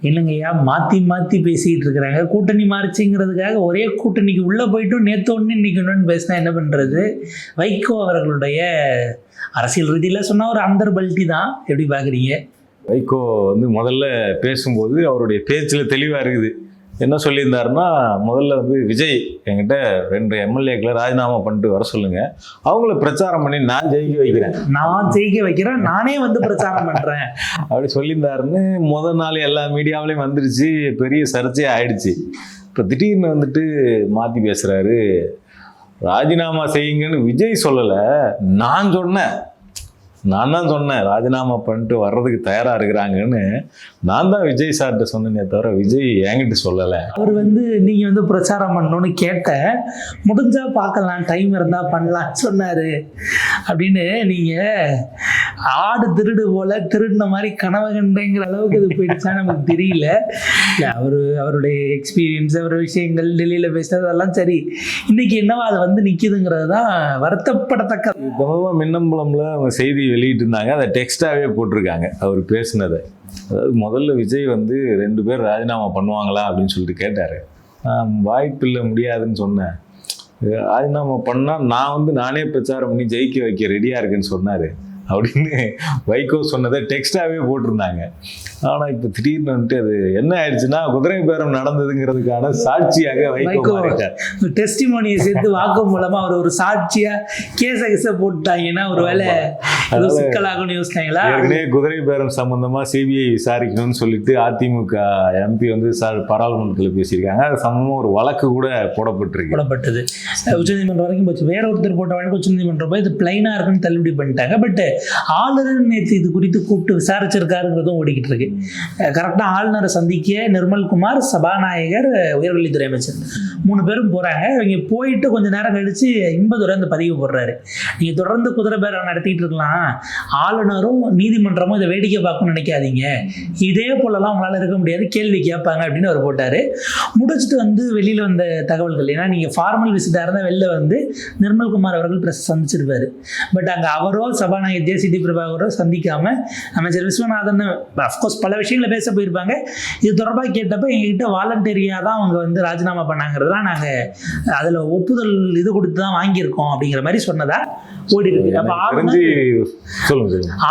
இல்லைங்கய்யா, மாற்றி மாற்றி பேசிக்கிட்டு இருக்கிறாங்க. கூட்டணி மாறிச்சுங்கிறதுக்காக ஒரே கூட்டணிக்கு உள்ளே போயிட்டும் நேற்று ஒன்று இன்னைக்கு ஒன்றுன்னு பேசினா என்ன பண்ணுறது? வைகோ அவர்களுடைய அரசியல் ரீதியில் சொன்னால் ஒரு அந்தர்பல்ட்டி தான். எப்படி பார்க்குறீங்க? வைகோ வந்து முதல்ல பேசும்போது அவருடைய பேச்சில் தெளிவாக இருக்குது. என்ன சொல்லியிருந்தாருன்னா, முதல்ல வந்து விஜய் என்கிட்ட 2 எம்எல்ஏக்களை ராஜினாமா பண்ணிட்டு வர சொல்லுங்க, அவங்கள பிரச்சாரம் பண்ணி நான் ஜெயிக்க வைக்கிறேன், நானே வந்து பிரச்சாரம் பண்ணுறேன் அப்படி சொல்லியிருந்தாருன்னு முதல் நாள் எல்லா மீடியாவிலையும் வந்துருச்சு, பெரிய சர்ச்சையாக ஆயிடுச்சு. இப்போ திடீர்னு வந்துட்டு மாற்றி பேசுகிறாரு. ராஜினாமா செய்யுங்கன்னு விஜய் சொல்லலை, நான் தான் சொன்னேன் ராஜினாமா பண்ணிட்டு வர்றதுக்கு தயாராக இருக்கிறாங்கன்னு. நான் தான் விஜய் சார்கிட்ட சொன்னேனே தவிர விஜய் என்கிட்ட சொல்லலை. அவர் வந்து நீங்கள் வந்து பிரச்சாரம் பண்ணணும்னு கேட்ட, முடிஞ்சால் பார்க்கலாம், டைம் இருந்தால் பண்ணலான்னு சொன்னார் அப்படின்னு. நீங்கள் ஆடு திருடு போல் திருடின மாதிரி கனவு கண்டேங்கிற அளவுக்கு இது போயிடுச்சா நமக்கு தெரியல. இல்லை, அவருடைய எக்ஸ்பீரியன்ஸ், அவர் விஷயங்கள் டெல்லியில் பேசுகிறது அதெல்லாம் சரி, இன்றைக்கி என்னவா அது வந்து நிற்கிதுங்கிறது தான் வருத்தப்படத்தக்க. மின்னம்பலம்ல அவங்க செய்தி வெளியிட்டு இருந்தாங்க, அதை டெக்ஸ்டாகவே போட்டிருக்காங்க அவர் பேசினதை. அதாவது முதல்ல விஜய் வந்து 2 பேர் ராஜினாமா பண்ணுவாங்களா அப்படின்னு சொல்லிட்டு கேட்டார். வாய்ப்பில்லை, முடியாதுன்னு சொன்னேன். ராஜினாமா பண்ணால் நான் வந்து நானே பிரச்சாரம் பண்ணி ஜெயிக்க வைக்க ரெடியாக இருக்குன்னு சொன்னார் அப்படின்னு வைகோ சொன்னதை டெக்ஸ்டாகவே போட்டிருந்தாங்க. ஆனால் இப்போ திடீர்னு வந்துட்டு அது என்ன ஆயிடுச்சுன்னா, குதிரை பேரம் நடந்ததுங்கிறதுக்கான சாட்சியாக வைகோ டெஸ்டிமோனியை சேர்த்து வாக்கு மூலமாக அவர் ஒரு சாட்சியாக கேஸை போட்டுட்டாங்கன்னா ஒரு வேலை சிக்கலாகும்னு யோசிச்சாங்களா? ஏற்கனவே குதிரை பேரம் சம்பந்தமாக சிபிஐ விசாரிக்கணும்னு சொல்லிட்டு அதிமுக எம்பி வந்து பாராளுமன்றத்தில் பேசியிருக்காங்க. அது சம்பந்தமாக ஒரு வழக்கு கூட போடப்பட்டது. உச்சநீதிமன்றம் வரைக்கும் போச்சு. வேற ஒருத்தர் போட்ட வழக்கு உச்சநீதிமன்றம் போய் இது பிளைனாக இருக்குன்னு தள்ளுபடி பண்ணிட்டாங்க. பட் ஆளுநர் நேற்று இது குறித்து கூப்பிட்டு விசாரிச்சிருக்காருங்கிறதும் ஓடிக்கிட்டு இருக்கு. கரெக்டாக ஆளுநரை சந்திக்க நிர்மல்குமார், சபாநாயகர், உயர்கல்வித்துறை அமைச்சர் 3 பேரும் போகிறாங்க. இவங்க போயிட்டு கொஞ்சம் நேரம் கழிச்சு இன்பதுரை அந்த பதிவு போடுறாரு. நீங்கள் தொடர்ந்து குதிரை பேரம் நடத்திட்டு இருக்கலாம், ஆளுநரும் நீதிமன்றமும் இதை வேடிக்கை பார்க்கணும்னு நினைக்காதீங்க, இதே போலலாம் உங்களால் இருக்க முடியாது, கேள்வி கேட்பாங்க அப்படின்னு அவர் போட்டார். முடிச்சுட்டு வந்து வெளியில் வந்த தகவல்கள், ஏன்னா நீங்கள் ஃபார்மல் விசிட்டாக இருந்தால் வெளில வந்து நிர்மல்குமார் அவர்கள் பிரஸ் சந்திச்சிருப்பார். பட் அங்கே அவரோ சபாநாயகர் ஜேசிடி பிரபாகரோ சந்திக்காமல் அமைச்சர் விஸ்வநாதன் அஃப்கோர்ஸ் பல விஷயங்களை பேச போயிருப்பாங்க. இது தொடர்பாக கேட்டப்போ எங்ககிட்ட வாலண்டரியாக தான் அவங்க வந்து ராஜினாமா பண்ணாங்கிறதுலாம் நாங்கள் அதில் ஒப்புதல் இது கொடுத்து தான் வாங்கியிருக்கோம் அப்படிங்கிற மாதிரி சொன்னதா ஓடி இருக்கு. அப்போ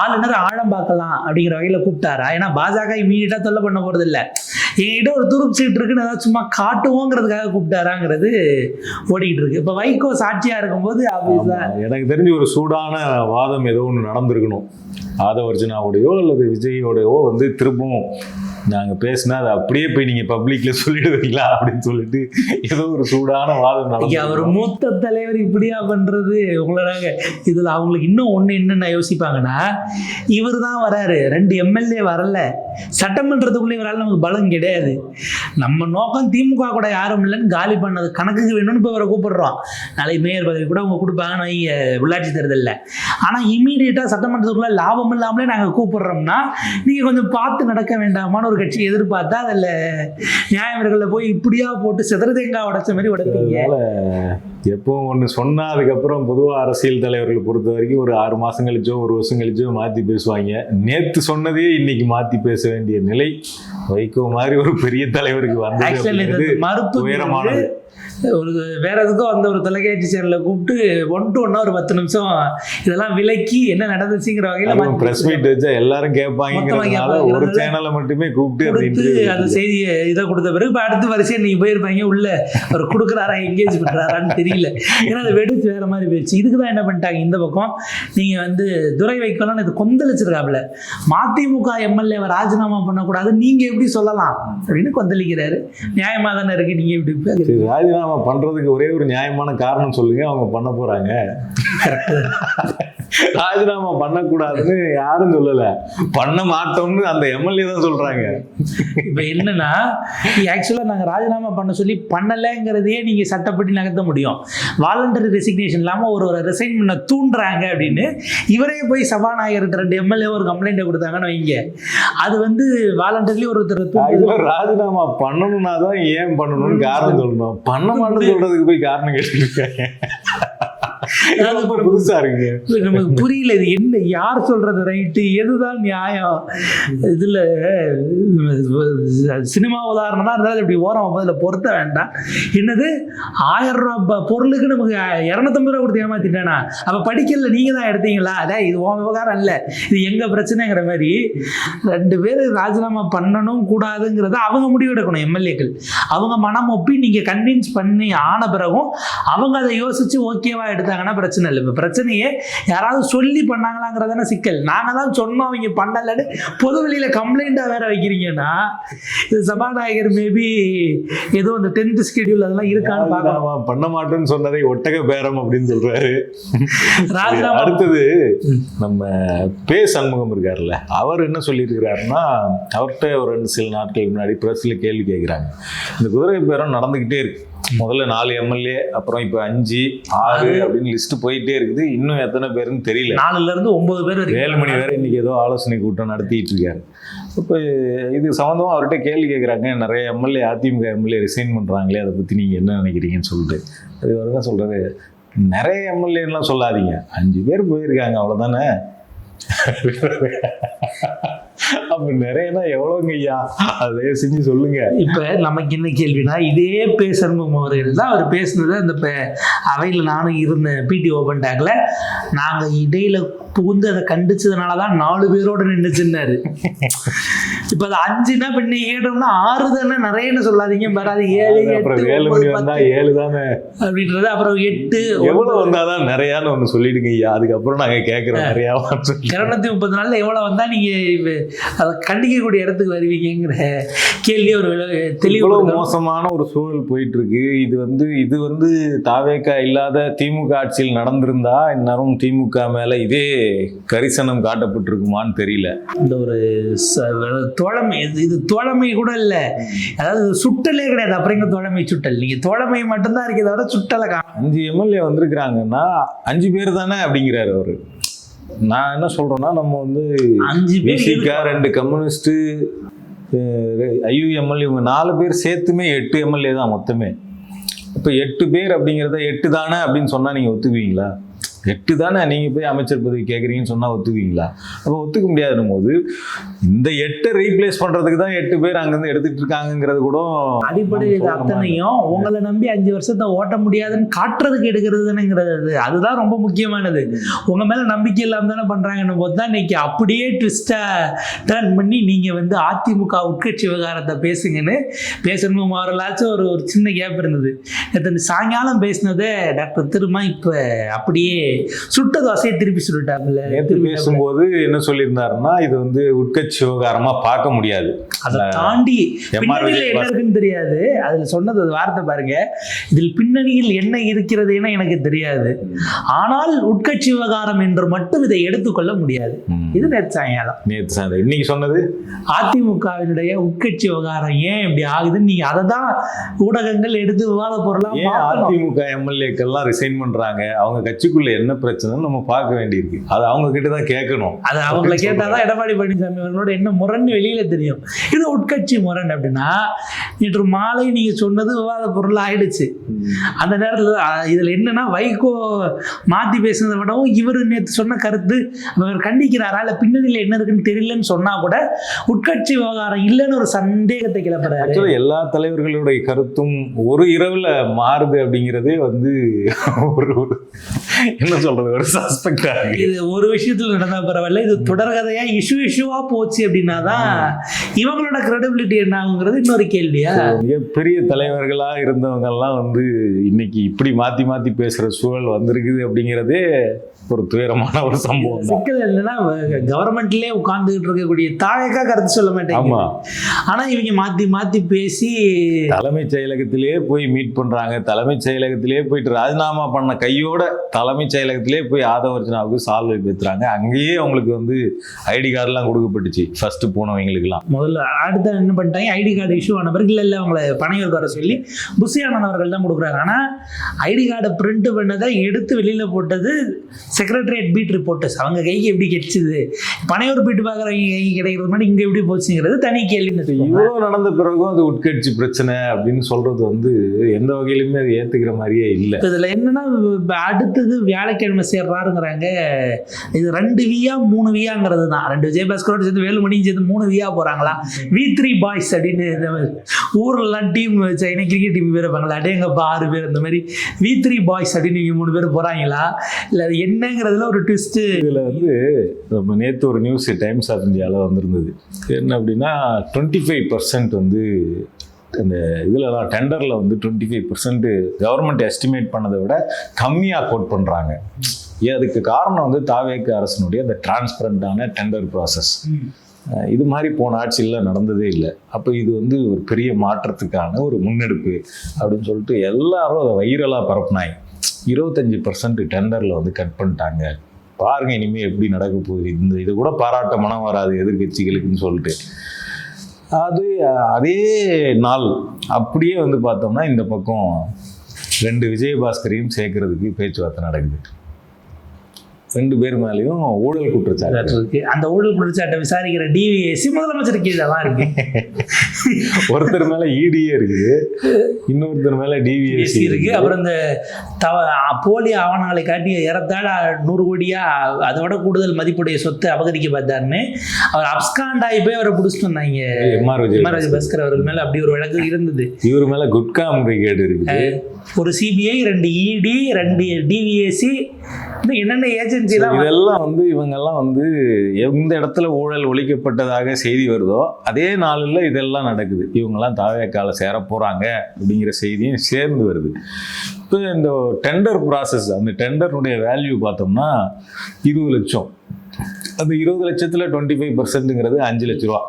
ஆளுநர் ஆழம் பார்க்கலாம் அப்படிங்கிற வகையில் கூப்பிட்டாரா? ஏன்னா பாஜக இமீடியட்டாக தொல்லை பண்ண போகிறது இல்லை, என்கிட்ட ஒரு துருப்பு சீட்டு இருக்குன்னு ஏதாவது சும்மா காட்டுவோங்கிறதுக்காக கூப்பிட்டாராங்கிறது ஓடிக்கிட்டு இருக்கு. இப்போ வைகோ சாட்சியாக இருக்கும்போது எனக்கு தெரிஞ்சு ஒரு சூடான வாதம் ஏதோ ஒன்று நடந்திருக்கணும். ஆதவர்ஜுனாவோடையோ அல்லது விஜயோடையோ வந்து திரும்பவும் நாங்கள் பேசினா அதை அப்படியே போய் நீங்கள் பப்ளிக்கில் சொல்லிடுவீங்களா அப்படின்னு சொல்லிட்டு ஏதோ ஒரு சூடான வாதம் நடந்து. அவர் மூத்த தலைவர் இப்படியா பண்ணுறது உங்களோட இதில் அவங்களுக்கு இன்னும் ஒன்று என்னென்ன யோசிப்பாங்கன்னா, இவர் தான் வராரு, 2 எம்எல்ஏ வரல, சட்டமன்றத்துக்குள்ளே இவரால் நமக்கு பலம் கிடையாது, நம்ம நோக்கம் திமுக கூட யாரும் இல்லைன்னு காலி பண்ணது கணக்குக்கு வேணும்னு இப்போ இவரை கூப்பிடுறோம். நாளைக்கு மேயர் பதவி கூட அவங்க கொடுப்பாங்கன்னு உள்ளாட்சி தேர்தலில். ஆனால் இமீடியட்டாக சட்டமன்றத்துக்குள்ளே லாபம் இல்லாமலே நாங்கள் கூப்பிடுறோம்னா நீங்கள் கொஞ்சம் பார்த்து நடக்க வேண்டாமான்னு ஒரு கட்சி எதிர்பார்த்தா அதில் நியாயவர்களை போய் இப்படியா போட்டு சிதற தேங்காய் உடைச்ச மாதிரி உடைப்பீங்க. எப்பவும் ஒன்று சொன்னால் அதுக்கப்புறம் பொதுவாக அரசியல் தலைவர்களை பொறுத்த வரைக்கும் ஒரு 6 மாதம் கழிச்சோ 1 வருஷம் கழிச்சோ மாற்றி பேசுவாங்க. நேற்று சொன்னதே இன்னைக்கு மாற்றி பேச வேண்டிய நிலை வைகோ மாதிரி ஒரு பெரிய தலைவருக்கு வந்து மறுப்பு உயரமானது. ஒரு வேற எதுக்கும் அந்த ஒரு தொலைக்காட்சி சேனலை கூப்பிட்டு 1 to 1 ஒரு 10 நிமிஷம் இதெல்லாம் விலக்கி என்ன நடந்துச்சுங்கிற வகையில் பிரஸ் மீட் வச்சா எல்லாரும் கேட்பாங்க, ஒரு சேனலை மட்டுமே கூப்பிட்டு அந்த செய்தியை இதை கொடுத்த பிறகு இப்போ அடுத்த வரிசையை நீங்கள் போயிருப்பாங்க, உள்ள அவர் கொடுக்குறாரா என்கேஜ் பண்ணுறாரான்னு தெரியல. ஏன்னா அது வெடிச்சு வேற மாதிரி போயிடுச்சு. இதுக்கு தான் என்ன பண்ணிட்டாங்க, இந்த பக்கம் நீங்கள் வந்து துரை வைக்கலாம் இது கொந்தளிச்சிருக்காப்புல, மதிமுக எம்எல்ஏவை ராஜினாமா பண்ணக்கூடாது நீங்கள் எப்படி சொல்லலாம் அப்படின்னு கொந்தளிக்கிறாரு. நியாயமாக தானே இருக்கு, நீங்கள் எப்படி ராஜினாமா பண்றதுக்கு ஒரே ஒரு நியாயமான காரணம் சொல்லுங்க, அவங்க பண்ண போறாங்க. ராஜினாமா பண்ணக்கூடாதுன்னு யாரும் சொல்லல, பண்ண மாட்டோம்னு அந்த எம்எல்ஏ தான் சொல்றாங்க. இப்ப என்னன்னா, ஆக்சுவலா நாங்க ராஜினாமா பண்ண சொல்லி பண்ணலைங்கிறதையே நீங்க சட்டப்படி நகர்த்த முடியும். வாலண்டரி ரெசிக்னேஷன் இல்லாம ஒரு ரிசைன் பண்ண தூண்டுறாங்க அப்படின்னு இவரே போய் சபாநாயகர் 2 எம்எல்ஏ ஒரு கம்ப்ளைண்ட் கொடுத்தாங்கன்னு வைங்க, அது வந்து வாலண்டரிலி ஒருத்தர் ராஜினாமா பண்ணணும்னா தான் ஏன் பண்ணணும்னு காரணம் சொல்லணும், பண்ண மாட்டேன்னு சொல்றதுக்கு போய் காரணம் கேட்டுருக்காங்க. அதாவது இப்ப புதுசா இருக்கு. நமக்கு புரியல இது என்ன, யார் சொல்றது ரைட்டு, எதுதான் நியாயம். இதுல சினிமா உதாரணம் தான் இருந்தாலும் இப்படி ஓரம் முதல்ல பொருத்த வேண்டாம். என்னது 1000 ரூபாய் பொருளுக்கு நமக்கு 250 ரூபா கொடுத்து ஏமாத்திட்டானா, அப்ப படிக்கல நீங்க தான் எடுத்தீங்களா, அதான் இது உன் விவகாரம் இல்ல, இது எங்க பிரச்சனைங்கிற மாதிரி 2 பேர் ராஜினாமா பண்ணணும் கூடாதுங்கிறத அவங்க முடிவெடுக்கணும். எம்எல்ஏக்கள் அவங்க மனம் ஒப்பி நீங்க கன்வின்ஸ் பண்ணி ஆன பிறகும் அவங்க அதை யோசிச்சு ஓகேவா எடுத்தாங்கன்னா பிரச்சனை இல்லை. இப்போ பிரச்சனையே யாராவது சொல்லி பண்ணாங்களாங்கிறதான சிக்கல். நாங்க தான் சொன்னோம் அவங்க பண்ணலன்னு பொது வெளியில கம்ப்ளைண்டா வேற வைக்கிறீங்கன்னா, இது சபாநாயகர் மேபி ஏதோ அந்த 10th ஸ்கெடியூல் அதெல்லாம் இருக்கான்னு பார்க்கலாம். பண்ண மாட்டேன்னு சொன்னதை ஒட்டக பேரம் அப்படின்னு சொல்றாரு. ராஜினாமா அடுத்தது நம்ம பே சண்முகம் இருக்காருல்ல, அவர் என்ன சொல்லியிருக்கிறாருன்னா, அவர்கிட்ட ஒரு 2 சில நாட்களுக்கு முன்னாடி பிரஸ்ல கேள்வி கேட்குறாங்க. இந்த குதிரை பேரம் நடந்துக்கிட்டே இருக்கு. முதல்ல 4 எம்எல்ஏ, அப்புறம் இப்போ 5, 6 அப்படின்னு லிஸ்ட் போயிட்டே இருக்குது. இன்னும் எத்தனை பேருன்னு தெரியல. 4ல இருந்து 9 பேர். வேலுமணி வேற இன்னைக்கு ஏதோ ஆலோசனை கூட்டம் நடத்திட்டு இருக்காரு. இப்போ இது சம்மந்தமாக அவர்கிட்ட கேள்வி கேட்குறாங்க. நிறைய எம்எல்ஏ, அதிமுக எம்எல்ஏ ரிசைன் பண்ணுறாங்களே, அதை பற்றி நீங்கள் என்ன நினைக்கிறீங்கன்னு சொல்லிட்டு அது வரைக்கும் சொல்கிறது, நிறைய எம்எல்ஏலாம் சொல்லாதீங்க, 5 பேர் போயிருக்காங்க அவ்வளோதானே. அப்ப நிறையனா எவ்வளவுங்க ஐயா, அதே செஞ்சு சொல்லுங்க. இப்ப நமக்கு என்ன கேள்வினா, இதே பேசணும் அவர்கள் தான் அவர் பேசுனது அந்த அவையில நானும் இருந்தேன். பிடி ஓபன் டாக்ல நாங்க இடையில புகுந்து அதை கண்டிச்சதுனாலதான் 4 பேரோட நின்றுச்சுன்னாரு. இப்ப அது 5னா பின்ன 7னா 6 தானே, நிறையன்னு சொல்லாதீங்க வராது. 7, 8, 7 தானே அப்படின்றது. அப்புறம் 8 எவ்வளவு வந்தாதான் நிறையான்னு ஒண்ணு சொல்லிடுங்க ஐயா, அதுக்கப்புறம் நாங்க கேட்கிறோம் நிறையா. 230 நாள்ல எவ்வளவு வந்தா நீங்க அதை கண்டிக்கக்கூடிய இடத்துக்கு வருவீங்கிற கேள்வி ஒரு தெளிவு. மோசமான ஒரு சூழல் போயிட்டு இருக்கு. இது வந்து தாவேக்கா இல்லாத திமுக ஆட்சியில் நடந்திருந்தா இந்நேரம் திமுக மேல இதே கரிசனம் காட்டப்பட்டிருக்குமான்னு தெரியல. இந்த ஒரு தோழமை, இது தோழமை கூட இல்ல, அதாவது சுட்டலே கிடையாது. அப்புறம் எங்க தோழமை சுட்டல், நீங்க தோழமை மட்டும்தான் இருக்கே தவிர சுட்டலை. 5 எம்எல்ஏ வந்திருக்கிறாங்கன்னா 5 பேர் தானே அப்படிங்கிறாரு அவரு. நான் என்ன சொல்றேன்னா, நம்ம வந்து 5 பேர், 2 கம்யூனிஸ்ட், IUML, இவங்க 4 பேர் சேர்த்துமே 8 எம்எல்ஏ தான் மொத்தமே. இப்போ 8 பேர் அப்படிங்கிறத 8 தானே அப்படின்னு சொன்னா நீங்க ஒத்துக்குவீங்களா? 8 தானே நீங்க போய் அமைச்சர் பதவி கேட்குறீங்கன்னு சொன்னா ஒத்துக்குவீங்களா? அப்போ ஒத்துக்க முடியாதுன்னும் போது இந்த 8 ரீப்ளேஸ் பண்றதுக்கு தான் 8 பேர் அங்கிருந்து எடுத்துட்டு இருக்காங்கிறது கூட அடிப்படையில் அத்தனையும் உங்களை நம்பி 5 வருஷத்தை ஓட்ட முடியாதுன்னு காட்டுறதுக்கு எடுக்கிறது தானேங்கிறது. அதுதான் ரொம்ப முக்கியமானது. உங்க மேல நம்பிக்கை இல்லாம தானே பண்றாங்கன்னு போது தான் இன்னைக்கு அப்படியே ட்விஸ்டா டர்ன் பண்ணி நீங்க வந்து அதிமுக உட்கட்சி விவகாரத்தை பேசுங்கன்னு பேசணும். மாறலாச்சும் ஒரு சின்ன கேப் இருந்தது. நேற்று சாயங்காலம் பேசினதே டாக்டர் திரும்ப இப்ப அப்படியே சுட்ட தோசையை திருப்பி சுட்டாப்ல. பேசும்போது என்ன சொல்லியிருந்தாருன்னா, இது வந்து உட்கட்சி விவகாரமா பார்க்க முடியாது, அதை தாண்டி பின்னணியில் என்ன இருக்குன்னு தெரியாது. அதுல சொன்னது வார்த்தை பாருங்க, இதில் பின்னணியில் என்ன இருக்கிறது என எனக்கு தெரியாது, ஆனால் உட்கட்சி விவகாரம் என்று மட்டும் இதை எடுத்துக்கொள்ள முடியாது. இது நேற்று சாயங்காலம். இன்னைக்கு சொன்னது அதிமுகவினுடைய உட்கட்சி விவகாரம் ஏன் இப்படி ஆகுதுன்னு நீங்க அதை தான் ஊடகங்கள் எடுத்து விவாத பொருளா. அதிமுக எம்எல்ஏக்கெல்லாம் ரிசைன் பண்றாங்க, அவங்க கட்சிக்குள்ள என்ன பிரச்சனை நம்ம பார்க்க வேண்டியிருக்கு. அது அவங்க கிட்ட தான் கேட்கணும். அது அவங்கள கேட்டாதான் எடப்பாடி பழனிசாமி அவர்களோட என்ன முரண்னு வெளியில தெரியும். இது உட்கட்சி முரண் அப்படின்னா, நேற்று மாலை நீங்க சொன்னது விவாத பொருள் ஆயிடுச்சு. அந்த நேரத்தில் இதுல என்னன்னா, வைகோ மாத்தி பேசுனதை விடவும் இவர் நேற்று சொன்ன கருத்து அவர் கண்டிக்கிறாரா இல்ல பின்னணியில் என்ன இருக்குன்னு தெரியலன்னு சொன்னா கூட உட்கட்சி விவகாரம் இல்லைன்னு ஒரு சந்தேகத்தை கிளப்புறாரு. எல்லா தலைவர்களுடைய கருத்தும் ஒரு இரவுல மாறுது அப்படிங்கிறதே வந்து ஒரு என்ன சொல்றது, ஒரு சஸ்பெக்டா இருக்கு. இது ஒரு விஷயத்துல நடந்தா பரவாயில்ல, இது தொடர்கதையா இஷ்யூவா போச்சு அப்படின்னா தான் இவங்களோட கிரெடிபிலிட்டி என்ன ஆகுங்கிறது இன்னொரு கேள்வியா. மிகப்பெரிய தலைவர்களா இருந்தவங்க எல்லாம் வந்து இன்னைக்கு இப்படி மாத்தி மாத்தி பேசுற சூழல் வந்திருக்குது அப்படிங்கிறதே ஒரு துயரமான ஒரு சம்பவம். சிக்கல் என்னன்னா, கவர்மெண்ட்லயே உட்கார்ந்துகிட்டு இருக்கக்கூடிய தாவேக்கா கருத்து சொல்ல மாட்டாங்க. ஆனா இவங்க மாத்தி மாத்தி பேசி தலைமைச் செயலகத்திலேயே போய் மீட் பண்றாங்க. தலைமைச் செயலகத்திலேயே போயிட்டு ராஜினாமா பண்ண கையோட தலைமைச் செயலகத்திலேயே போய் ஆதவர்ஜனாவுக்கு சால்வை பெற்றுறாங்க. அங்கேயே அவங்களுக்கு வந்து ஐடி கார்டுலாம் கொடுக்கப்பட்டுச்சு ஃபர்ஸ்ட் போனவங்களுக்குலாம். முதல்ல அடுத்த என்ன பண்ணிட்டாங்க, ஐடி கார்டு இஷ்யூ ஆன பிறகு இல்லை அவங்களை பனையூருக்கு வர சொல்லி புசியானன் அவர்கள் தான் கொடுக்குறாங்க. ஆனா ஐடி கார்டை பிரிண்ட் பண்ணதை எடுத்து வெளியில போட்டது செக்ரட்டரியேட் பீட் ரிப்போர்ட்டர்ஸ். அவங்க கைக்கு எப்படி கிடைச்சிது, பனையூர் பீட்டு பார்க்குறவங்க கைக்கு கிடைக்கிறது மாதிரி இங்கே எப்படி போச்சுங்கிறது தனி கேள்வி. இவ்வளோ நடந்த பிறகும் அது உட்கட்சி பிரச்சனை அப்படின்னு சொல்றது வந்து எந்த வகையிலுமே அது ஏற்றுக்கிற மாதிரியே இல்லை. இதில் என்னன்னா, அடுத்தது வியாழக்கிழமை சேர்றாருங்கிறாங்க. இது 2 வியா 3 வியாங்கிறது தான். 2 விஜயபாஸ்கரோட சேர்ந்து வேலுமணியும் சேர்ந்து 3 வியா போகிறாங்களா, V3 பாய்ஸ் அப்படின்னு இந்த ஊரெல்லாம் டீம் சைனா கிரிக்கெட் டீம் பேர் இருப்பாங்களா, அடே எங்கள் 6 பேர் இந்த மாதிரி V3 பாய்ஸ் அப்படின்னு இவங்க 3 பேர் போகிறாங்களா, இல்லை அது என்னங்கிறதுல ஒரு ட்விஸ்ட்டு. இதில் வந்து நம்ம நேற்று ஒரு நியூஸ் டைம்ஸ் ஆஃப் இந்தியாவில் வந்திருந்தது. என்ன அப்படின்னா 25% வந்து அந்த இதிலலாம் டெண்டரில் வந்து 25% கவர்மெண்ட் எஸ்டிமேட் பண்ணதை விட கம்மியாக கோட் பண்ணுறாங்க. அதுக்கு காரணம் வந்து தாவேக அரசனுடைய அந்த டிரான்ஸ்பரண்டான டெண்டர் ப்ராசஸ். இது மாதிரி போன ஆட்சியில் நடந்ததே இல்லை. அப்போ இது வந்து ஒரு பெரிய மாற்றத்துக்கான ஒரு முன்னெடுப்பு அப்படின்னு சொல்லிட்டு எல்லாரும் அதை வைரலாக பரப்புனாங்க. 25% டெண்டரில் வந்து கட் பண்ணிட்டாங்க, பாருங்க இனிமேல் எப்படி நடக்க போகுது, இது கூட பாராட்ட மனம் வராது எதிர்கட்சிகளுக்குன்னு சொல்லிட்டு. அதே நாள் அப்படியே வந்து பார்த்தோம்னா இந்த பக்கம் 2 விஜயபாஸ்கரையும் சேர்க்கறதுக்கு பேச்சுவார்த்தை நடக்குது. 2 பேர் மேலேயும் ஊழல் குற்றச்சாட்டு இருக்கு. அந்த ஊழல் குற்றச்சாட்டை விசாரிக்கிற டிவிஎஸ்சி முதலமைச்சர் கீழே தான் இருக்கு. ஒருத்தர் மேல இடியே இருக்குது, இன்னொருத்தர் மேல டிவிஎஸ்சி இருக்கு. அப்புறம் இந்த போலி ஆவணங்களை காட்டி ஏறத்தாழ 100 கோடியா அதோட கூடுதல் மதிப்புடைய சொத்து அபகரிக்க பார்த்தாருன்னு அவர் அப்ஸ்காண்ட் ஆகி போய் அவரை பிடிச்சிட்டு வந்தாங்க. எம்ஆர் விஜயபாஸ்கர் அவர்கள் மேல அப்படி ஒரு வழக்கு இருந்தது. இவர் மேல குட்கா முறைகேடு இருக்குது. ஒரு சிபிஐ, 2 இடி, 2 டிவிஎஸ்சி, என்னென்ன ஏஜென்சி இதெல்லாம் வந்து இவங்கெல்லாம் வந்து எந்த இடத்துல ஊழல் ஒழிக்கப்பட்டதாக செய்தி வருதோ அதே நாளில் இதெல்லாம் நடக்குது. இவங்கெல்லாம் தாவேக்கால சேர போறாங்க அப்படிங்கிற செய்தியும் சேர்ந்து வருது. இப்போ இந்த டெண்டர் ப்ராசஸ், அந்த டெண்டருடைய வேல்யூ பார்த்தோம்னா 20 லட்சம். அந்த 20 லட்சத்தில் 25%ங்கிறது 5 லட்ச ரூபா.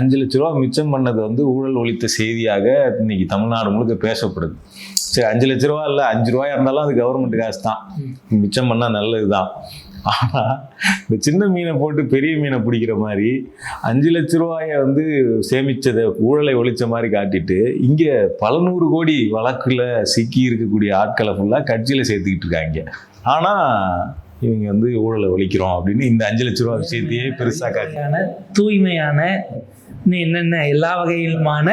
5 லட்ச ரூபா மிச்சம் பண்ணது வந்து ஊழல் ஒழித்த செய்தியாக இன்னைக்கு தமிழ்நாடு முழுக்க பேசப்படுது. சரி, 5 லட்ச ரூபா இல்லை, 5 ரூபாயா இருந்தாலும் அது கவர்மெண்ட் காசு தான், மிச்சம் பண்ணால் நல்லது தான். ஆனால் இந்த சின்ன மீனை போட்டு பெரிய மீனை பிடிக்கிற மாதிரி 5 லட்ச ரூபாயை வந்து சேமித்ததை ஊழலை ஒழிச்ச மாதிரி காட்டிட்டு இங்கே பல 100 கோடி வழக்கில் சிக்கி இருக்கக்கூடிய ஆட்களை ஃபுல்லாக கட்சியில் சேர்த்துக்கிட்டு இருக்காங்க. ஆனால் இவங்க வந்து ஊழலை ஒழிக்கிறோம் அப்படின்னு இந்த 5 லட்ச ரூபா விஷயத்தையே பெருசாக காட்டியான தூய்மையான என்னென்ன எல்லா வகையிலுமான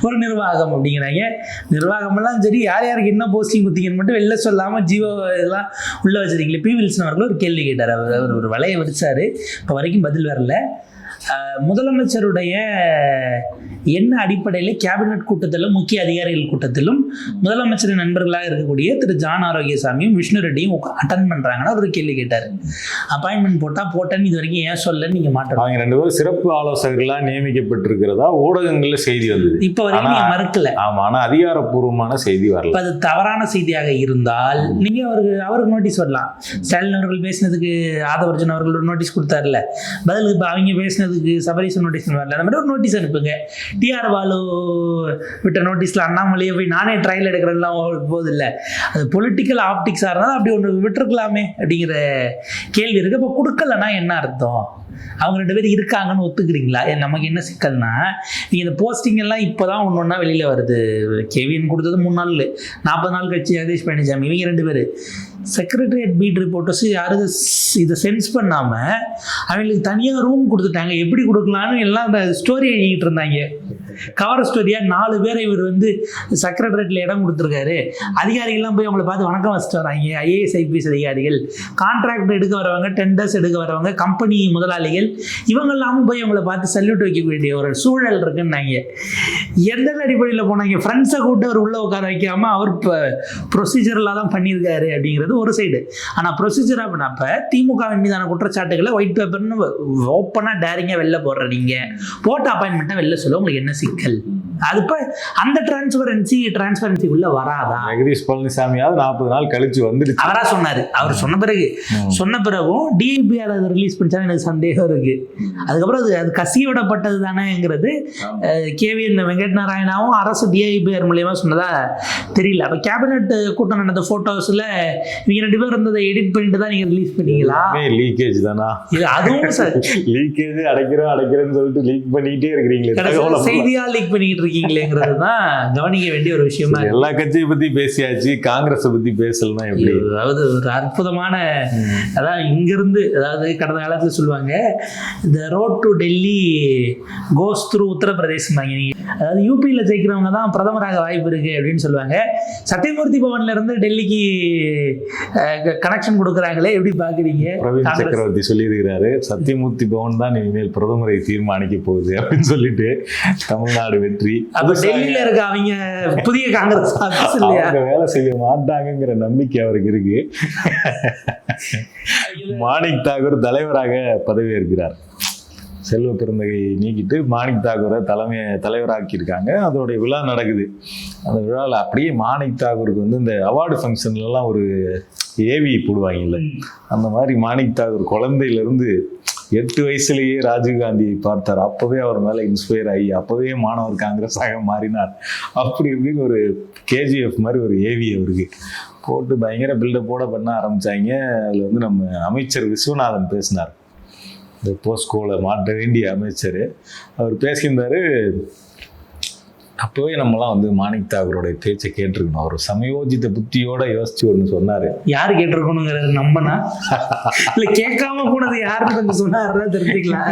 ஒரு நிர்வாகம் அப்படிங்கிறாங்க. நிர்வாகமெல்லாம் சரி, யார் யாருக்கு என்ன போஸ்டிங் குத்திங்கன்னு மட்டும் வெளில சொல்லாமல் ஜீவோ இதெல்லாம் உள்ளே வச்சுருக்கீங்களே. பி வில்சன் அவர்கள் ஒரு கேள்வி கேட்டார். அவர் ஒரு வலையை விரிச்சார், இப்போ வரைக்கும் பதில் வரல. முதலமைச்சருடைய என்ன அடிப்படையில் கேபினட் கூட்டத்திலும் முக்கிய அதிகாரிகள் கூட்டத்திலும் முதலமைச்சரின் நண்பர்களாக இருக்கக்கூடிய திரு ஜான் ஆரோக்கியசாமியும் விஷ்ணு ரெட்டியும் அட்டன் பண்ணுறாங்கன்னா ஒரு கேள்வி கேட்டார். அப்பாயின்மெண்ட் போட்டேன்னு இது வரைக்கும் ஏன் சொல்ல நீங்கள் மாட்டோம். அவங்க 2 பேரும் சிறப்பு ஆலோசகர்களாக நியமிக்கப்பட்டிருக்கிறதா ஊடகங்களில் செய்தி வந்தது. இப்போ வரைக்கும் நீங்கள் மறுக்கல. ஆமாம், ஆனால் அதிகாரப்பூர்வமான செய்தி வரல. இப்போ அது தவறான செய்தியாக இருந்தால் நீங்கள் அவருக்கு நோட்டீஸ் வரலாம். ஸ்டாலின் அவர்கள் பேசினதுக்கு ஆதவர்ஜன் அவர்கள் ஒரு நோட்டீஸ் கொடுத்தாருல, பதிலுக்கு இப்போ அவங்க பேசினதுக்கு சபரீசன் நோட்டீஸ் வரல. அந்த மாதிரி ஒரு நோட்டீஸ் அனுப்புங்க. டிஆர் பாலு விட்ட நோட்டீஸில் அண்ணாமலையை போய் நானே ட்ரையல் எடுக்கிறேன்லாம் போது இல்லை, அது பொலிட்டிக்கல் ஆப்டிக்ஸாக இருந்தால் அப்படி ஒன்று விட்டுருக்கலாமே அப்படிங்கிற கேள்வி இருக்குது. இப்போ கொடுக்கலன்னா என்ன அர்த்தம்? அவங்க 2 பேர் இருக்காங்கன்னு ஒத்துக்கிறீங்களா? நமக்கு என்ன சிக்கல்னா, நீங்கள் இந்த போஸ்டிங் எல்லாம் இப்போ தான் ஒன்று ஒன்றா வெளியில் வருது. கெவின் கொடுத்தது 3 நாள், 40 நாள் கழிச்சு ஜெகதீஷ் பழனிசாமி, இவங்க 2 பேர் செக்ரட்டரியேட் பீட் ரிப்போர்ட்டர்ஸ் யாரும் இதை சென்ஸ் பண்ணாமல் அவங்களுக்கு தனியாக ரூம் கொடுத்துட்டாங்க. எப்படி கொடுக்கலான்னு எல்லாம் அந்த ஸ்டோரி எழுதிக்கிட்டு இருந்தாங்க. கவர் ஸ்டோரியாக 4 பேரை இவர் வந்து செக்ரட்டரியேட்டில் இடம் கொடுத்துருக்காரு. அதிகாரிகள்லாம் போய் அவங்கள பார்த்து வணக்கம் வச்சுட்டு வராங்க. ஐஏஎஸ் ஐபிஎஸ் அதிகாரிகள், கான்ட்ராக்ட் எடுக்க வரவங்க, டெண்டர்ஸ் எடுக்க வரவங்க, கம்பெனி முதலாளிகள், இவங்கெல்லாமும் போய் அவங்கள பார்த்து சல்யூட் வைக்க வேண்டிய ஒரு சூழல் இருக்குன்னாங்க. எந்த அடிப்படையில் போனாங்க? ஃப்ரெண்ட்ஸை கூப்பிட்டு அவர் உள்ளே உட்கார வைக்காமல் அவர் இப்போ ப்ரொசீஜரெலாம் தான் பண்ணியிருக்காரு அப்படிங்கிறது ஒரு சைடு. ஆனால் ப்ரொசீஜராக பண்ணப்போ திமுக மீதான குற்றச்சாட்டுகளை ஒயிட் பேப்பர்னு ஓப்பனாக டேரிங்காக வெளில போடுற நீங்கள் போட்ட அப்பாயின்மெண்ட்டை வெளில சொல்ல உங்களுக்கு என்ன சிக்கல்? அது இப்போ அந்த டிரான்ஸ்பரன்சிக்குள்ள வராதா? ஜெகதீஷ் பழனிசாமியாவது 40 நாள் கழிச்சு வந்துடுச்சு. அவரா சொன்னார். அவர் சொன்ன பிறகும் டிஐபிஆர் அதை ரிலீஸ் பண்ணிச்சா எனக்கு சந்தேகம் இருக்கு. அதுக்கப்புறம் அது கசிவிடப்பட்டது தானேங்கிறது கேவிஎன் வெங்கட் நாராயணாவும் அரசு டிஐபிஆர் மூலியமா சொன்னதா தெரியல. அப்போ கேபினட் கூட்டம் நடந்த போட்டோஸ்ல இவங்க 2 பேர் இருந்ததை எடிட் பண்ணிட்டு தான் நீங்க ரிலீஸ் பண்ணீங்களா? லீக்கேஜ் தானா? அதுவும் சார் லீக்கேஜ் அடைக்கிறேன்னு சொல்லிட்டு லீக் பண்ணிக்கிட்டே இருக்கிறீங்களே, செய்தியா லீக் பண்ணிக்கிட்டு இருக்கீங்களேங்கிறது தான் கவனிக்க வேண்டிய ஒரு விஷயமா இருக்கு. எல்லா கட்சியை பத்தி பேசியாச்சு, காங்கிரஸை பத்தி பேசலன்னா எப்படி? அதாவது ஒரு அற்புதமான, அதாவது இங்கிருந்து, அதாவது கடந்த காலத்தில் சொல்லுவாங்க இந்த road to Delhi goes through Uttar Pradesh. அதாவது யூபியில் ஜெயிக்கிறவங்க தான் பிரதமராக வாய்ப்பு இருக்கு அப்படின்னு சொல்லுவாங்க. சத்தியமூர்த்தி பவன்ல இருந்து டெல்லிக்கு கனெக்ஷன் கொடுக்குறாங்களே, எப்படி பாக்குறீங்க? பிரவீன் சக்கரவர்த்தி சொல்லியிருக்கிறாரு, சத்தியமூர்த்தி பவன் தான் இனிமேல் பிரதமரை தீர்மானிக்க போகுது அப்படின்னு சொல்லிட்டு. தமிழ்நாடு வெற்றி. அப்ப டெல்லியில இருக்க அவங்க புதிய காங்கிரஸ் ஆபீஸ் இல்லையா, அவங்க வேலை செய்ய மாட்டாங்கிற நம்பிக்கை அவருக்கு இருக்கு. மாணிக் தாகூர் தலைவராக பதவியேற்கிறார். செல்வ பெருந்தகை நீக்கிட்டு மாணிக் தாகூரை தலைவராக்கியிருக்காங்க. அதோடைய விழா நடக்குது. அந்த விழாவில் அப்படியே மாணிக் தாகூருக்கு வந்து இந்த அவார்டு ஃபங்க்ஷன்லாம் ஒரு ஏவி போடுவாங்கல்ல, அந்த மாதிரி மாணிக் தாகூர் குழந்தையிலேருந்து 8 வயசுலேயே ராஜீவ்காந்தியை பார்த்தார். அப்போவே அவர் மேலே இன்ஸ்பயர் ஆகி அப்போவே மாணவர் காங்கிரஸாக மாறினார். அப்படி இப்படின்னு ஒரு கேஜிஎஃப் மாதிரி ஒரு ஏவி அவருக்கு போட்டு பயங்கர பில்டப்போட பண்ண ஆரம்பித்தாங்க. அதில் வந்து நம்ம அமைச்சர் விஸ்வநாதன் பேசினார். இந்த போஸ்கோவில் மாற்ற வேண்டிய அமைச்சர் அவர் பேசியிருந்தார். அப்போவே நம்மலாம் வந்து மாணிக் தாகூரோடைய பேச்சை கேட்டிருக்கணும். அவர் சமயோஜித புத்தியோட யோசிச்சு ஒன்று சொன்னார். யார் கேட்டிருக்கணுங்கிறது நம்பனா இல்லை கேட்காம போனது யாருன்னு கொஞ்சம் சொன்னாருன்னா தெரிஞ்சுக்கலாம்.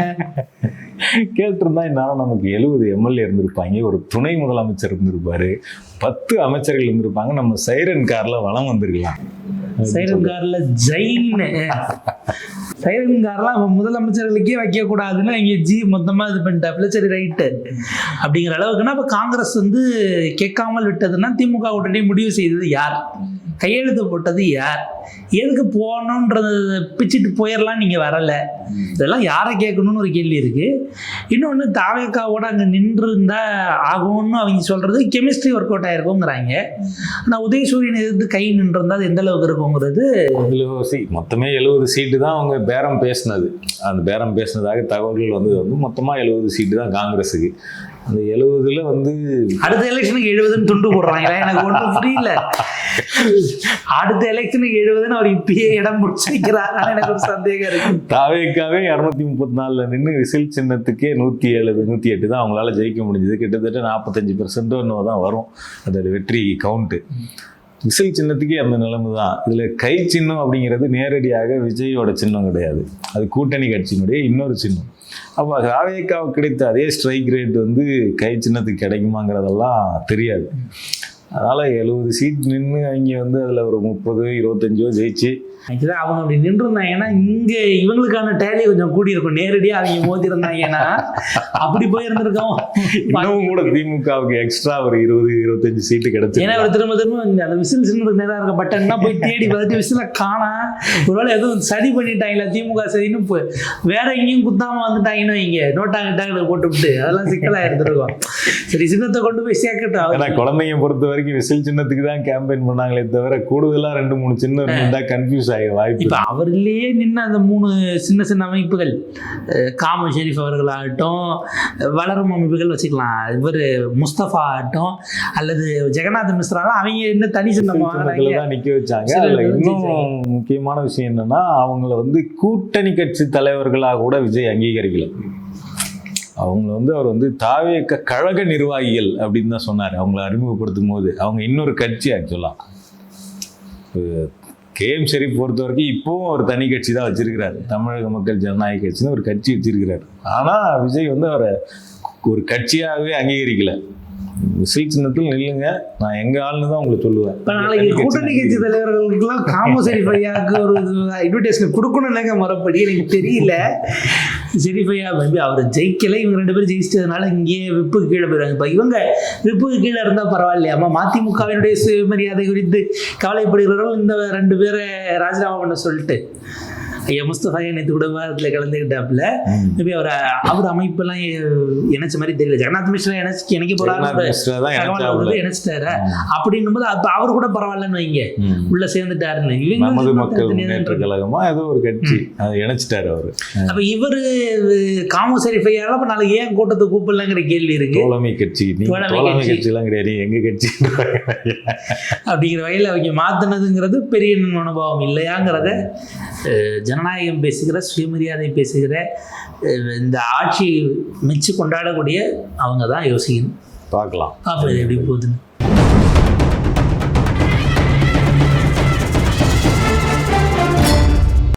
கேட்டிருந்தா இந்நேரம் நமக்கு 70 எம்எல்ஏ இருந்திருப்பாங்க, ஒரு துணை முதலமைச்சர் இருந்திருப்பாரு, 10 அமைச்சர்கள் இருந்திருப்பாங்க. நம்ம சைரன் கார்ல வளம் வந்திருக்கலாம். சைரன் கார்ல ஜெயின்னு சைரன் கார்லாம் முதலமைச்சர்களுக்கே வைக்க கூடாதுன்னு இங்கே மொத்தமா இது பண்ணிட்டாப்ல. சரி ரைட்டு அப்படிங்கிற அளவுக்குன்னா இப்போ காங்கிரஸ் வந்து கேட்காமல் விட்டதுன்னா திமுக உடனே முடிவு செய்தது யார், கையெழுத்து போட்டது யார், எதுக்கு போகணுன்றத பிச்சுட்டு போயிடலாம், நீங்கள் வரலை, இதெல்லாம் யாரை கேட்கணும்னு ஒரு கேள்வி இருக்குது. இன்னொன்று தாவேக்காவோட அங்கே நின்று இருந்தால் ஆகும்னு அவங்க சொல்கிறது கெமிஸ்ட்ரி ஒர்க் அவுட் ஆகிருக்குங்கிறாங்க. ஆனால் உதயசூரியன் எதிர்த்து கை நின்றுருந்தால் அது எந்த அளவுக்கு இருக்குங்கிறது. மொத்தமே 70 சீட்டு தான் அவங்க பேரம் பேசினது. அந்த பேரம் பேசினதாக தகவல்கள் வந்து மொத்தமாக 70 சீட்டு தான் காங்கிரஸுக்கு. அந்த 70ல் வந்து அடுத்த எலெக்ஷனுக்கு 70ன்னு துண்டு போடுறாங்களா, எனக்கு ஒன்றும் புரியல. அடுத்த எலெக்ஷனுக்கு 70ன்னு அவர் இப்பயே இடம் முடிச்சிருக்கிறார். எனக்கு ஒரு சந்தேகம் இருக்கு. தாவேக்காவே 234 நின்று விசில் சின்னத்துக்கே 107 108 தான் அவங்களால ஜெயிக்க முடிஞ்சது. கிட்டத்தட்ட 45% என்னவோ தான் வரும் அதோட வெற்றி கவுண்ட்டு. விசில் சின்னத்துக்கே அந்த நிலைமை தான். இதில் கை சின்னம் அப்படிங்கிறது நேரடியாக விஜயோட சின்னம் கிடையாது, அது கூட்டணி கட்சியினுடைய இன்னொரு சின்னம். அப்போ தாவேக்காவுக்கு கிடைத்த அதே ஸ்ட்ரைக் ரேட் வந்து கை சின்னத்துக்கு கிடைக்குமாங்கிறதெல்லாம் தெரியாது. அதனால் 70 சீட் நின்று அவங்க வந்து அதில் ஒரு 30 25 ஜெயிச்சு ஆக்சுவலாக அவங்க அப்படி நின்றுருந்தாங்கன்னா இங்கே இவங்களுக்கான டேலி கொஞ்சம் கூடியிருக்கும். நேரடியாக அவங்க மோதிருந்தாங்கன்னா அப்படி போயிருந்திருக்கோம். இன்னமும் கூட திமுகவுக்கு எக்ஸ்ட்ரா ஒரு 20-25 சீட்டு கிடைச்சு. ஏன்னா அவர் திரும்ப அந்த விசில் சின்னதுக்கு நேரம் இருக்க பட்டன்னா போய் தேடி பார்த்து விசில காணா, ஒருவேளை எதுவும் சரி பண்ணிட்டாங்களா திமுக சரின்னு வேற எங்கேயும் குத்தாம வந்துட்டாங்கன்னு வைங்க, நோட்டாங்கிட்டாங்க போட்டுவிட்டு அதெல்லாம் சிக்கலாக இருந்திருக்கும். சரி சின்னத்தை கொண்டு போய் சேர்க்கட்டும். ஏன்னா குழந்தைங்க பொறுத்த வரைக்கும் விசில் சின்னத்துக்கு தான் கேம்பெயின் பண்ணாங்களே தவிர கூடுதலாக 2-3 சின்னம் இருந்தா கன்ஃபியூஸ் ஆகி வாய்ப்பு. இப்போ அவர்லேயே நின்று அந்த 3 சின்ன சின்ன அமைப்புகள், காம ஷெரீஃப் அவர்களாகட்டும், வளரும் அமைப்புகள் வச்சுக்கலாம், இவர் முஸ்தபா ஆகட்டும் அல்லது ஜெகநாத மிஸ்ராலாம் அவங்க என்ன தனி சின்னமாக நிற்க வச்சாங்க. அதில் இன்னும் முக்கியமான விஷயம் என்னன்னா, அவங்கள வந்து கூட்டணி கட்சி தலைவர்களாக கூட விஜய் அங்கீகரிக்கல. அவங்கள வந்து அவர் வந்து தாவேக்க கழக நிர்வாகிகள் அப்படின்னு தான் சொன்னார். அவங்கள அறிமுகப்படுத்தும் போது அவங்க இன்னொரு கட்சி ஆக்சுவலாக கேஎம் ஷெரீப் பொறுத்த வரைக்கும் இப்போவும் ஒரு தனி கட்சி தான் வச்சிருக்கிறாரு, தமிழக மக்கள் ஜனநாயக கட்சின்னு ஒரு கட்சி வச்சிருக்கிறாரு. ஆனால் விஜய் வந்து அவரை ஒரு கட்சியாகவே அங்கீகரிக்கல. விசில் சின்னத்தில் நில்லுங்க, நான் எங்க ஆளுன்னு தான் உங்களுக்கு சொல்லுவேன். இப்போ நாளைக்கு கூட்டணி கட்சி தலைவர்களுக்கெல்லாம் காம ஷெரீஃப் ஐயாவுக்கு ஒரு இன்விடேஷன் கொடுக்கணும்னாங்க முறைப்படி எனக்கு தெரியல. ஷெரீஃப் ஐயா மேபி அவர் ஜெயிக்கலை, இவங்க 2 பேரும் ஜெயிச்சதுனால இங்கேயே விப்புக்கு கீழே போயிடுவாங்க. இப்போ இவங்க விப்புக்கு கீழே இருந்தால் பரவாயில்லையாமா, மதிமுகவினுடைய சுயமரியாதை குறித்து கவலைப்படுகிறவர்கள் இந்த 2 பேரை ராஜினாமா பண்ண சொல்லிட்டு ஐயா முஸ்தபா நேற்று கூட விவாதத்தில் கலந்துக்கிட்டாப்புல. மேபி அவர் அமைப்பெல்லாம் இணைச்ச மாதிரி தெரியல. ஜெகநாத் மிஸ்ரா இணைக்க போறாரு, இணைச்சிட்டாரு அப்படின்னும் போது அப்போ அவர் கூட பரவாயில்லன்னு வைங்க, உள்ள சேர்ந்துட்டாருன்னு. நமது மக்கள் முன்னேற்ற கழகமா ஏதோ ஒரு கட்சி அதை இணைச்சிட்டாரு அவரு. அப்ப இவரு காம ஷெரீஃப் ஐயால அப்ப நாளைக்கு ஏன் கூட்டத்தை கூப்பிடலாங்கிற கேள்வி இருக்கு. தோழமை கட்சி கட்சி எல்லாம் கிடையாது, எங்க கட்சி அப்படிங்கிற வகையில் அவங்க மாத்தினதுங்கிறது பெரிய அனுபவம் இல்லையாங்கிறத ஜனநாயகம் பேசுகிற, சுயமரியாதை பேசுகிற, இந்த ஆட்சி மெச்சு கொண்டாடக்கூடிய அவங்க தான் யோசிக்கணும். பார்க்கலாம் பார்ப்போம் இது எப்படி போகுதுன்னு.